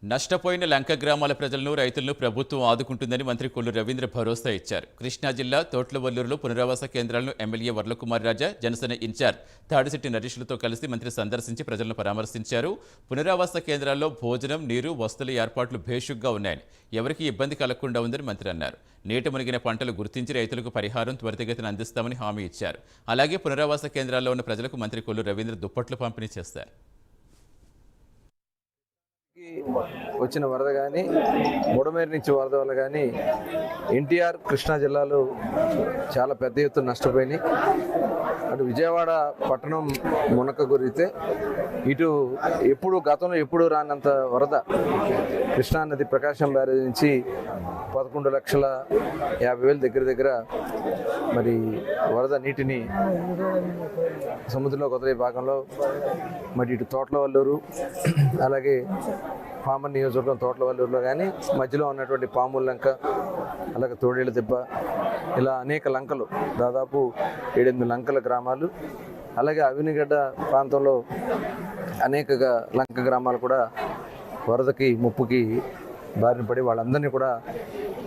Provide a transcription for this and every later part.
నష్టపోయిన లంక గ్రామాల ప్రజలను రైతులను ప్రభుత్వం ఆదుకుంటుందని మంత్రి కొల్లు రవీంద్ర భరోసా ఇచ్చారు. కృష్ణా జిల్లా తోట్లవల్లూరులో పునరావాస కేంద్రాలను ఎమ్మెల్యే వర్లకుమార్ రాజా, జనసేన ఇన్ఛార్జ్ తాడిశెట్టి నరేష్లతో కలిసి మంత్రి సందర్శించి ప్రజలను పరామర్శించారు. పునరావాస కేంద్రాల్లో భోజనం, నీరు, వసతుల ఏర్పాట్లు భేషుగ్గా ఉన్నాయని, ఎవరికీ ఇబ్బంది కలగకుండా ఉందని మంత్రి అన్నారు. నీట మునిగిన పంటలు గుర్తించి రైతులకు పరిహారం త్వరితగతిన అందిస్తామని హామీ ఇచ్చారు. అలాగే పునరావాస కేంద్రాల్లో ఉన్న ప్రజలకు మంత్రి కొల్లు రవీంద్ర దుప్పట్లు పంపిణీ చేస్తారు. వచ్చిన వరద కానీ బుడమేరు నుంచి వరద వల్ల కానీ ఎన్టీఆర్ కృష్ణా జిల్లాలో చాలా పెద్ద ఎత్తున నష్టపోయినాయి. అటు విజయవాడ పట్టణం మునక గురితే ఇటు గతంలో ఎప్పుడు రానంత వరద కృష్ణా నది ప్రకాశం బ్యారేజ్ నుంచి 11,50,000 దగ్గర మరి వరద నీటిని సముద్రంలో కొద్ది భాగంలో మరి ఇటు తోట్లవల్లూరు అలాగే పామర్ నియోజకవర్గం తోట్లవల్లూరులో కానీ మధ్యలో ఉన్నటువంటి పాముల లంక అలాగే తోడేళ్ళ దెబ్బ ఇలా అనేక లంకలు దాదాపు 7-8 లంకల గ్రామాలు అలాగే అవినిగడ్డ ప్రాంతంలో అనేక లంక గ్రామాలు కూడా వరదకి ముప్పుకి బారిన పడి వాళ్ళందరినీ కూడా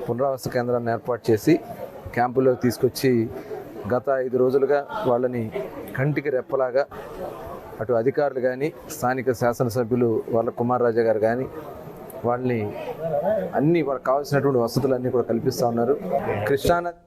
పునరావాస కేంద్రాన్ని ఏర్పాటు చేసి క్యాంపులోకి తీసుకొచ్చి గత 5 రోజులుగా వాళ్ళని కంటికి రెప్పలాగా అటు అధికారులు కానీ స్థానిక శాసనసభ్యులు వర్లకుమార్ రాజా గారు కానీ వాళ్ళకి కావాల్సినటువంటి వసతులన్నీ కూడా కల్పిస్తూ ఉన్నారు. కృష్ణానది